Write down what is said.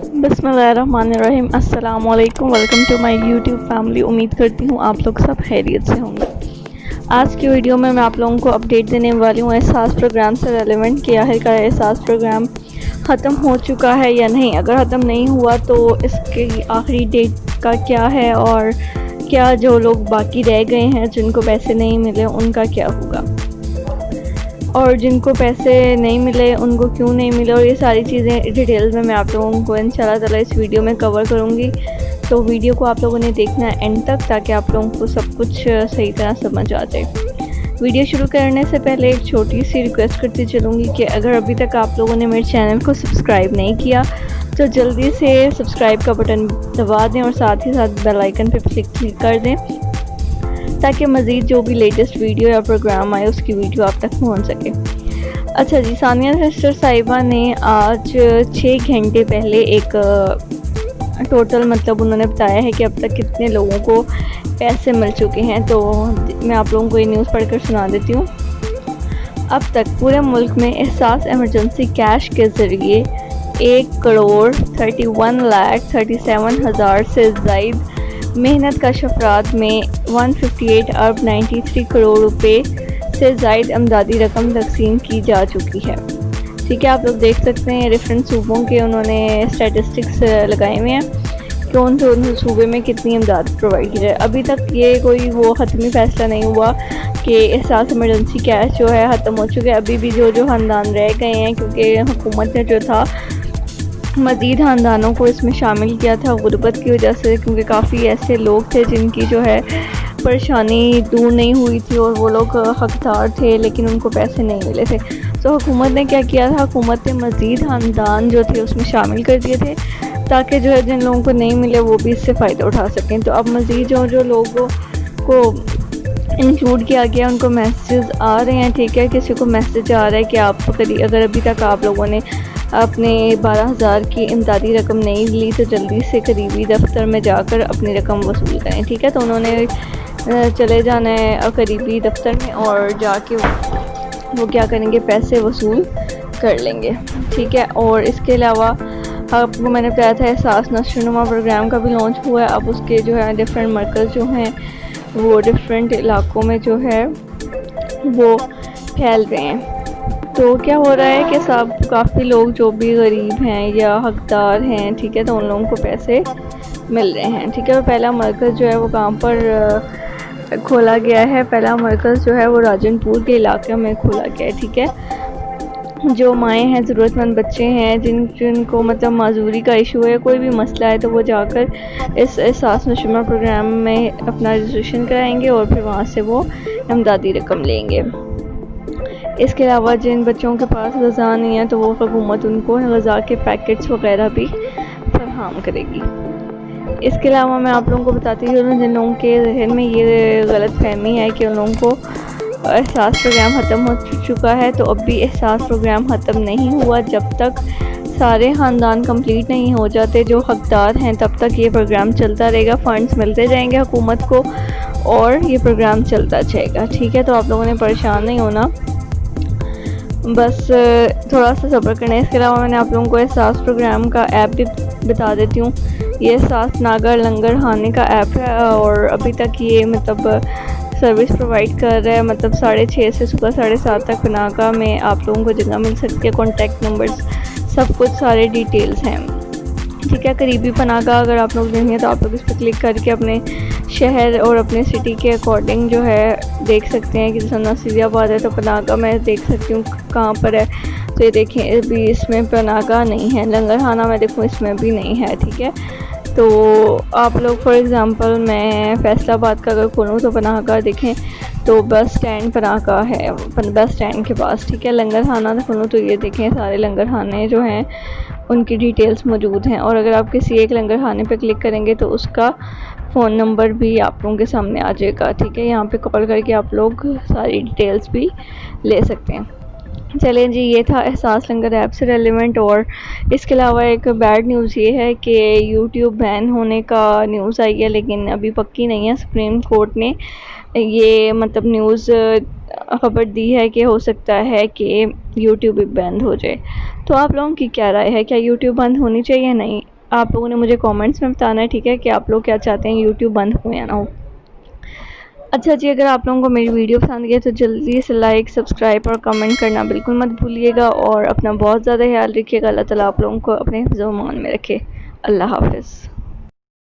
बिस्मिल्लाहिर्रहमानिर्रहीम। अस्सलाम वालेकुम। Welcome to my YouTube family. उम्मीद करती हूँ आप लोग सब खैरियत से होंगे। आज की वीडियो में मैं आप लोगों को अपडेट देने वाली हूँ एहसास प्रोग्राम से रेलेवेंट कि आखिरकार एहसास प्रोग्राम ख़त्म हो चुका है या नहीं। अगर ख़त्म नहीं हुआ तो इसकी आखिरी डेट का क्या है, और क्या जो लोग बाकी रह गए हैं जिनको पैसे नहीं मिले उनका क्या होगा, और जिनको पैसे नहीं मिले उनको क्यों नहीं मिले, और ये सारी चीज़ें डिटेल्स में मैं आप लोगों को इंशाल्लाह ताला इस वीडियो में कवर करूँगी। तो वीडियो को आप लोगों ने देखना है एंड तक, ताकि आप लोगों को सब कुछ सही तरह समझ आ जाए। वीडियो शुरू करने से पहले एक छोटी सी रिक्वेस्ट करती चलूँगी कि अगर अभी तक आप लोगों ने मेरे चैनल को सब्सक्राइब नहीं किया तो जल्दी से सब्सक्राइब का बटन दबा दें और साथ ही साथ बेल आइकन पर क्लिक कर दें, ताकि मज़ीद जो भी लेटेस्ट वीडियो या प्रोग्राम आए उसकी वीडियो आप तक पहुंच सके। अच्छा जी, सानिया सिस्टर साहिबा ने आज 6 घंटे पहले एक टोटल मतलब उन्होंने बताया है कि अब तक कितने लोगों को पैसे मिल चुके हैं। तो मैं आप लोगों को ये न्यूज़ पढ़कर सुना देती हूँ। अब तक पूरे मुल्क में एहसास इमरजेंसी कैश के ज़रिए 1,31,37,000 से ज़ायद मेहनत कश अफराद में 158 अरब 93 करोड़ रुपए से ज़ायद अमदादी रकम तकसीम की जा चुकी है। ठीक है, आप लोग देख सकते हैं डिफरेंट सूबों के उन्होंने स्टैटिस्टिक्स लगाए हुए हैं कि उन सूबे में कितनी इमदाद प्रोवाइड की जाए। अभी तक ये कोई वो ख़त्मी फ़ैसला नहीं हुआ कि एहसास इमरजेंसी कैश जो है ख़त्म हो चुके हैं। अभी भी जो ख़ानदान रह गए हैं, क्योंकि हुकूमत ने जो था मज़ीद ख़ानदानों को इसमें शामिल किया था गुर्बत की वजह से, क्योंकि काफ़ी ऐसे लोग थे जिनकी जो है परेशानी दूर नहीं हुई थी और वो लोग हकदार थे लेकिन उनको पैसे नहीं मिले थे। तो हुकूमत ने क्या किया था, हुकूमत ने मज़ीद ख़ानदान जो थे उसमें शामिल कर दिए थे, ताकि जो है जिन लोगों को नहीं मिले वो भी इससे फ़ायदा उठा सकें। तो अब मज़ीद जो लोगों को इंक्लूड किया गया उनको मैसेज आ रहे हैं। ठीक है, किसी को मैसेज आ रहा है कि आप अगर अभी तक आप लोगों ने अपने 12,000 की इमदादी रकम नहीं ली तो जल्दी से करीबी दफ्तर में जाकर अपनी रकम वसूल करें। ठीक है, तो उन्होंने चले जाना है करीबी दफ्तर में और जाके वो क्या करेंगे, पैसे वसूल कर लेंगे। ठीक है, और इसके अलावा आपको मैंने बताया था एहसास नशोनुमा प्रोग्राम का भी लॉन्च हुआ है। अब उसके जो है डिफरेंट मरकज़ जो हैं वो डिफरेंट इलाकों में जो है वो फैल रहे हैं। तो क्या हो रहा है कि सब काफ़ी लोग जो भी गरीब हैं या हकदार हैं, ठीक है, तो उन लोगों को पैसे मिल रहे हैं। ठीक है, और पहला मरकज़ जो है वो कहाँ पर खोला गया है, पहला मरकज़ जो है वो राजनपुर के इलाके में खोला गया है। ठीक है, जो माएँ हैं, ज़रूरतमंद बच्चे हैं, जिनको मतलब माजूरी का इशू है, कोई भी मसला है, तो वो जाकर इस एहसास नशोनुमा प्रोग्राम में अपना रजिस्ट्रेशन कराएंगे और फिर वहाँ से वो इमदादी रकम लेंगे। इसके अलावा जिन बच्चों के पास ग़िज़ा नहीं है तो वो हुकूमत उनको ग़िज़ा के पैकेट्स वगैरह भी फराहम करेगी। इसके अलावा मैं आप लोगों को बताती हूँ, जिन लोगों के जहन में ये गलत फहमी है कि उन लोगों को एहसास प्रोग्राम ख़त्म हो चुका है, तो अब भी एहसास प्रोग्राम ख़त्म नहीं हुआ। जब तक सारे ख़ानदान कंप्लीट नहीं हो जाते जो हकदार हैं, तब तक ये प्रोग्राम चलता रहेगा। फ़ंड्स मिलते जाएंगे हुकूमत को और ये प्रोग्राम चलता जाएगा। ठीक है, तो आप लोगों ने परेशान नहीं होना, बस थोड़ा सा सब्र करना है। इसके अलावा मैंने आप लोगों को एहसास प्रोग्राम का ऐप भी बता देती हूँ। ये एहसास नागर लंगर खाने का ऐप है और अभी तक ये मतलब सर्विस प्रोवाइड कर रहा है। मतलब 6:30 से सुबह 7:30 तक पनागा में आप लोगों को जगह मिल सकती है। कॉन्टैक्ट नंबर्स सब कुछ सारे डिटेल्स हैं। ठीक है, करीबी पनागा अगर आप लोग देंगे तो आप लोग इस पर क्लिक करके अपने शहर और अपने सिटी के अकॉर्डिंग जो है देख सकते हैं कि जैसे नसीरियाबाद है तो पनागा मैं देख सकती हूँ कहाँ पर है। तो ये देखें, अभी इसमें पनागा नहीं है। लंगर खाना मैं देखूँ इसमें भी नहीं है। ठीक है, तो आप लोग फॉर एग्ज़ाम्पल मैं फैसलाबाद का अगर खोलूँ तो पनागा देखें तो बस स्टैंड पनागा है, बस स्टैंड के पास। ठीक है, लंगर खाना खोलूँ तो ये देखें सारे लंगर खाने जो हैं उनकी डिटेल्स मौजूद हैं। और अगर आप किसी एक लंगर खाने पे क्लिक करेंगे तो उसका फ़ोन नंबर भी आप लोगों के सामने आ जाएगा। ठीक है, यहाँ पे कॉल करके आप लोग सारी डिटेल्स भी ले सकते हैं। चलिए जी, ये था एहसास लंगर ऐप से रेलेवेंट। और इसके अलावा एक बैड न्यूज़ ये है कि यूट्यूब बैन होने का न्यूज़ आई है, लेकिन अभी पक्की नहीं है। सुप्रीम कोर्ट ने ये मतलब न्यूज़ खबर दी है कि हो सकता है कि यूट्यूब भी बंद हो जाए। तो आप लोगों की क्या राय है, क्या यूट्यूब बंद होनी चाहिए या नहीं? آپ لوگوں نے مجھے کامنٹس میں بتانا ہے، ٹھیک ہے، کہ آپ لوگ کیا چاہتے ہیں یوٹیوب بند ہو یا نہ ہو۔ اچھا جی، اگر آپ لوگوں کو میری ویڈیو پسند گئی تو جلدی سے لائک، سبسکرائب اور کمنٹ کرنا بالکل مت بھولیے گا، اور اپنا بہت زیادہ خیال رکھیے گا۔ اللہ تعالیٰ آپ لوگوں کو اپنے حفظ و امان میں رکھے۔ اللہ حافظ۔